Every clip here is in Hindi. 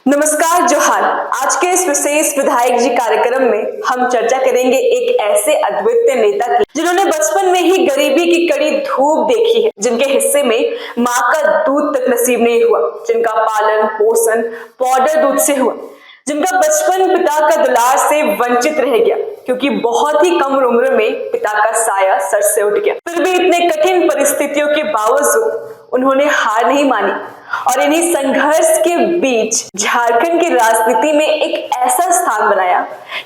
नमस्कार जोहार। आज के इस विशेष विधायक जी कार्यक्रम में हम चर्चा करेंगे एक ऐसे अद्वितीय नेता की जिन्होंने बचपन में ही गरीबी की कड़ी धूप देखी है, जिनके हिस्से में माँ का दूध तक नसीब नहीं हुआ, जिनका पालन पोषण पाउडर दूध से हुआ, जिनका बचपन पिता का दुलार से वंचित रह गया क्योंकि बहुत ही कम उम्र में पिता का साया सर से उठ गया। फिर भी इतने कठिन परिस्थितियों के बावजूद उन्होंने हार नहीं मानी और इन्हीं संघर्ष के बीच झारखंड की राजनीति में एक ऐसा स्थान बनाया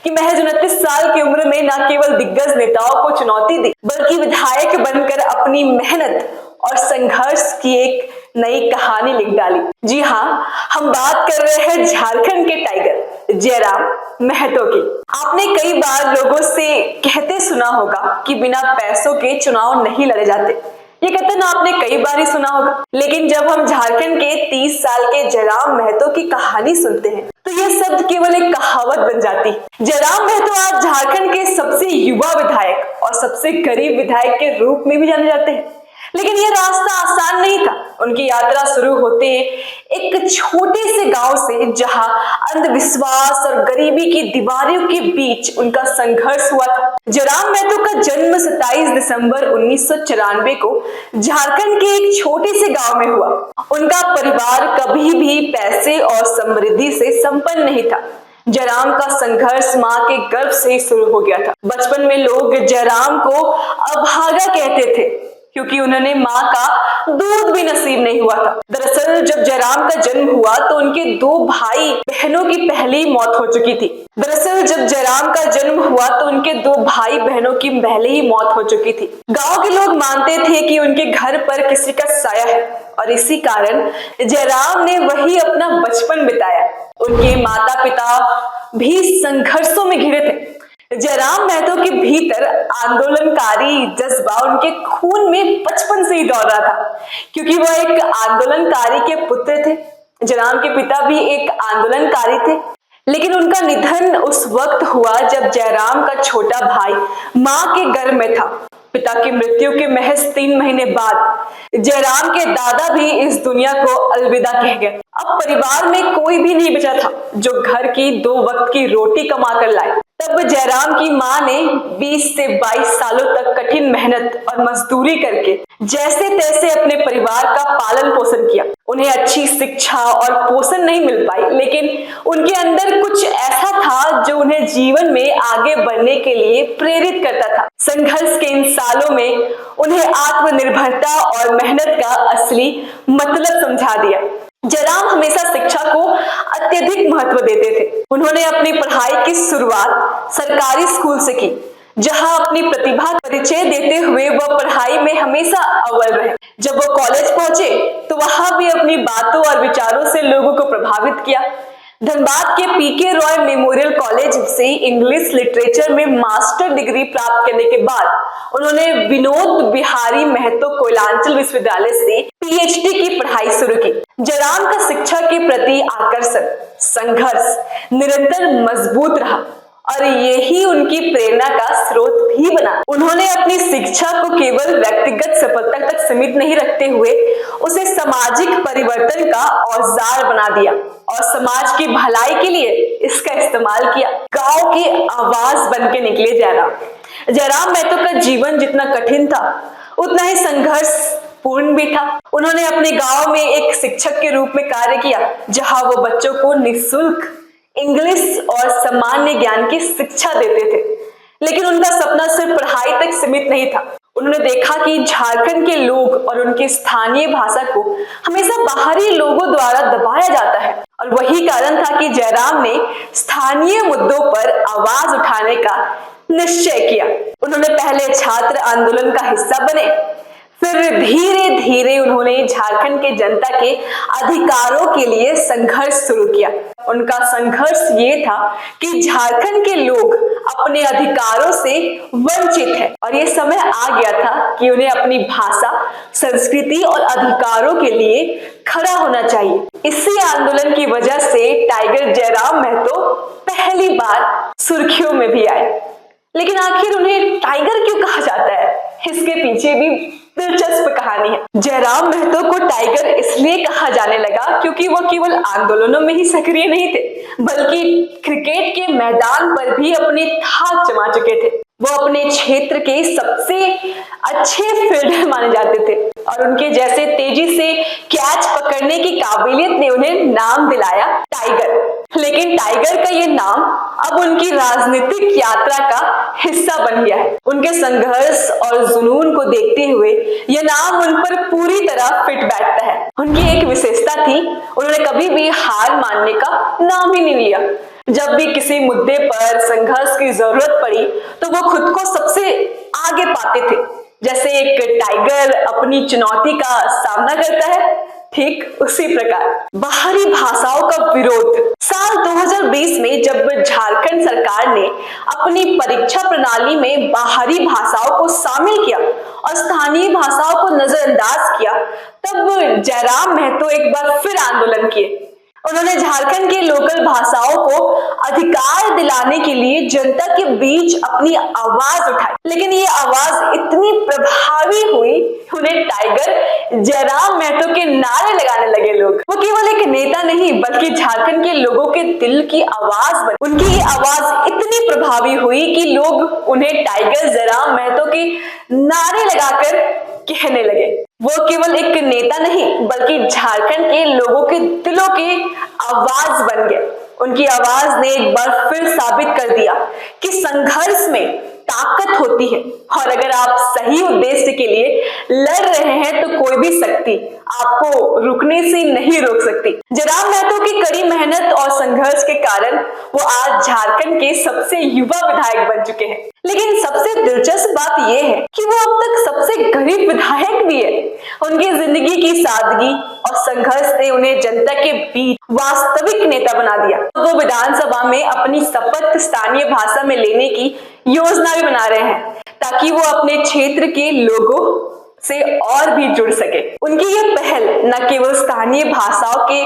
कि महज 29 साल की उम्र में न केवल दिग्गज नेताओं को चुनौती दी, बल्कि विधायक बनकर अपनी मेहनत और संघर्ष की एक नई कहानी लिख डाली। जी हाँ, हम बात कर रहे हैं झारखंड के टाइगर जयराम महतो की। आपने कई बार लोगों से कहते सुना होगा कि बिना पैसों के चुनाव नहीं लड़े जाते। ये कथन आपने कई बार ही सुना होगा, लेकिन जब हम झारखंड के 30 साल के जयराम महतो की कहानी सुनते हैं तो यह शब्द केवल एक कहावत बन जाती है। जयराम महतो आज झारखंड के सबसे युवा विधायक और सबसे गरीब विधायक के रूप में भी जाने जाते हैं। लेकिन यह रास्ता आसान नहीं था। उनकी यात्रा शुरू होते एक छोटे से गांव से, जहां अंधविश्वास और गरीबी की दीवारों के बीच उनका संघर्ष हुआ था। जयराम महतो का जन्म 27 दिसंबर 1994 को झारखंड के एक छोटे से गांव में हुआ। उनका परिवार कभी भी पैसे और समृद्धि से संपन्न नहीं था। जयराम का संघर्ष माँ के गर्भ से ही शुरू हो गया था। बचपन में लोग जयराम को अभागा कहते थे क्योंकि उन्होंने माँ का दूध भी नसीब नहीं हुआ था। दरअसल जब जयराम का जन्म हुआ तो उनके 2 भाई बहनों की पहले ही मौत हो चुकी थी। गांव के लोग मानते थे कि उनके घर पर किसी का साया है और इसी कारण जयराम ने वही अपना बचपन बिताया। उनके माता पिता भी संघर्षों में घिरे थे। जयराम महतो के भीतर आंदोलनकारी जज्बा उनके खून में बचपन से ही दौड़ रहा था, क्योंकि वह एक आंदोलनकारी के पुत्र थे। जयराम के पिता भी एक आंदोलनकारी थे, लेकिन उनका निधन उस वक्त हुआ जब जयराम का छोटा भाई मां के गर्भ में था। पिता की मृत्यु के महज 3 महीने बाद जयराम के दादा भी इस दुनिया को अलविदा कह गए। अब परिवार में कोई भी नहीं बचा था जो घर की 2 वक्त की रोटी कमा कर लाए। तब जयराम की मां ने 20 से 22 सालों तक कठिन मेहनत और मजदूरी करके जैसे तैसे अपने परिवार का पालन पोषण किया। उन्हें अच्छी शिक्षा और पोषण नहीं मिल पाई, लेकिन उनके अंदर कुछ ऐसा था जो उन्हें जीवन में आगे बढ़ने के लिए प्रेरित करता था। संघर्ष के इन सालों में उन्हें आत्मनिर्भरता और मेहनत का असली मतलब समझा दिया। जयराम हमेशा शिक्षा को अत्यधिक महत्व देते थे। उन्होंने अपनी पढ़ाई की शुरुआत सरकारी स्कूल से की, जहां अपनी प्रतिभा का परिचय देते हुए वह पढ़ाई में हमेशा अव्वल रहे। जब वो कॉलेज पहुंचे तो वहां भी अपनी बातों और विचारों से लोगों को प्रभावित किया। धनबाद के पीके रॉय मेमोरियल कॉलेज से इंग्लिश लिटरेचर में मास्टर डिग्री प्राप्त करने के बाद उन्होंने विनोद बिहारी महतो कोयलांचल विश्वविद्यालय से पीएचडी की पढ़ाई शुरू की। जयराम का शिक्षा के प्रति आकर्षण, संघर्ष निरंतर मजबूत रहा और यही उनकी प्रेरणा का स्रोत भी बना। उन्होंने अपनी शिक्षा को केवल व्यक्तिगत सफलता तक सीमित नहीं रखते हुए उसे सामाजिक परिवर्तन का औजार बना दिया और समाज की भलाई के लिए इसका इस्तेमाल किया। गांव की आवाज बन के निकले जयराम महतो का जीवन जितना कठिन था उतना ही संघर्ष पूर्ण भी था। उन्होंने अपने गांव में एक शिक्षक के रूप में कार्य किया, जहां वो बच्चों को निःशुल्क इंग्लिश और सामान्य ज्ञान की शिक्षा देते थे। लेकिन उनका सपना सिर्फ पढ़ाई तक सीमित नहीं था। उन्होंने देखा कि झारखंड के लोग और उनकी स्थानीय भाषा को हमेशा बाहरी लोगों द्वारा दबाया जाता है, और वही कारण था कि जयराम ने स्थानीय मुद्दों पर आवाज उठाने का निश्चय किया। उन्होंने पहले छात्र आंदोलन का हिस्सा बने, फिर धीरे धीरे उन्होंने झारखंड के जनता के अधिकारों के लिए संघर्ष शुरू किया। उनका संघर्ष ये था कि झारखंड के लोग अपने अधिकारों से वंचित हैं और ये समय आ गया था कि उन्हें अपनी भाषा, संस्कृति और अधिकारों के लिए खड़ा होना चाहिए। इसी आंदोलन की वजह से टाइगर जयराम महतो पहली बार सुर्खियों में भी आए। लेकिन आखिर उन्हें टाइगर क्यों कहा जाता है, इसके पीछे भी दिलचस्प कहानी है। जयराम महतो को टाइगर इसलिए कहा कहा जाने लगा क्योंकि वो केवल आंदोलनों में ही सक्रिय नहीं थे, बल्कि क्रिकेट के मैदान पर भी अपनी धाक जमा चुके थे। वो अपने क्षेत्र के सबसे अच्छे फील्डर माने जाते थे और उनके जैसे तेजी से कैच पकड़ने की काबिलियत ने उन्हें नाम दिलाया टाइगर। लेकिन टाइगर का ये नाम अब उनकी राजनीतिक यात्रा का हिस्सा बन गया है। उनके संघर्ष और जुनून को देखते हुए यह नाम उन पर पूरी तरह फिट बैठता है। उनकी एक विशेषता थी, उन्होंने कभी भी हार मानने का नाम ही नहीं लिया। जब भी किसी मुद्दे पर संघर्ष की जरूरत पड़ी तो वो खुद को सबसे आगे पाते थे। जैसे एक टाइगर अपनी चुनौती का सामना करता है, ठीक उसी प्रकार बाहरी भाषाओं का विरोध। साल 2020 में जब झारखंड सरकार ने अपनी परीक्षा प्रणाली में बाहरी भाषाओं को शामिल किया और स्थानीय भाषाओं को नजरअंदाज किया, तब जयराम महतो एक बार फिर आंदोलन किए। उन्होंने झारखंड के लोकल भाषाओं को अधिकार दिलाने के लिए जनता के बीच अपनी आवाज उठाई। लेकिन ये आवाज इतनी प्रभावी हुई, उन्हें टाइगर जयराम महतो के नारे लगाने लगे लोग। वो केवल एक नेता नहीं बल्कि झारखंड के लोगों के दिल की आवाज बनी। उनकी ये आवाज इतनी प्रभावी हुई कि लोग उन्हें टाइगर जयराम महतो के नारे लगाकर कहने लगे। वो केवल एक नेता नहीं बल्कि झारखंड के लोगों के दिलों की आवाज बन गए। उनकी आवाज ने एक बार फिर साबित कर दिया कि संघर्ष में ताकत होती है और अगर आप सही उद्देश्य के लिए लड़ रहे हैं तो कोई भी शक्ति आपको रुकने से नहीं रोक सकती। जयराम महतो की कड़ी मेहनत और संघर्ष के कारण वो आज झारखंड के सबसे युवा विधायक बन चुके हैं। लेकिन सबसे दिलचस्प बात यह है कि वो अब तक सबसे गरीब विधायक भी है। उनकी जिंदगी की सादगी और संघर्ष ने उन्हें जनता के बीच वास्तविक नेता बना दिया। वो विधानसभा में अपनी शपथ स्थानीय भाषा में लेने की योजना भी बना रहे हैं ताकि वो अपने क्षेत्र के लोगों से और भी जुड़ सके। उनकी ये पहल न केवल स्थानीय भाषाओं के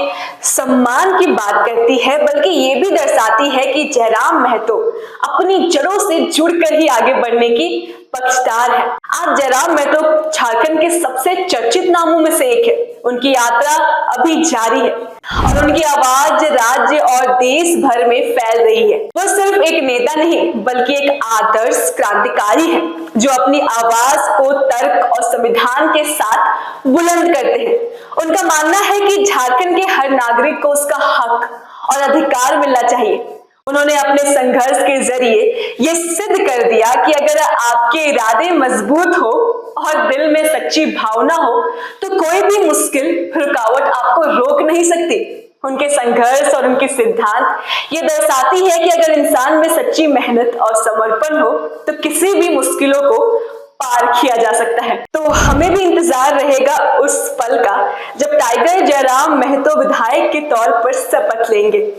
सम्मान की बात करती है बल्कि ये भी दर्शाती है कि जयराम महतो अपनी जड़ों से जुड़कर ही आगे बढ़ने की पक्षधर है। आज जयराम महतो झारखंड के सबसे चर्चित नामों में से एक है। उनकी यात्रा अभी जारी है और उनकी आवाज राज्य और देश भर में फैल रही है। वो सिर्फ एक नेता नहीं बल्कि एक आदर्श क्रांतिकारी है जो अपनी आवाज को तर्क और संविधान के साथ बुलंद करते हैं। उनका मानना है कि झारखंड के हर नागरिक को उसका हक और अधिकार मिलना चाहिए। उन्होंने अपने संघर्ष के जरिए ये सिद्ध कर दिया कि अगर आपके इरादे मजबूत हो और दिल में सच्ची भावना हो तो कोई भी मुश्किल रुकावट आपको रोक नहीं सकती। उनके संघर्ष और उनके सिद्धांत ये दर्शाती है कि अगर इंसान में सच्ची मेहनत और समर्पण हो तो किसी भी मुश्किलों को पार किया जा सकता है। तो हमें भी इंतजार रहेगा उस पल का जब टाइगर जयराम महतो विधायक के तौर पर शपथ लेंगे।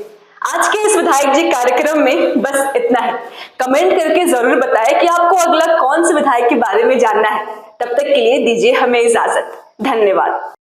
आज के इस विधायक जी कार्यक्रम में बस इतना है। कमेंट करके जरूर बताएं कि आपको अगला कौन से विधायक के बारे में जानना है। तब तक के लिए दीजिए हमें इजाजत। धन्यवाद।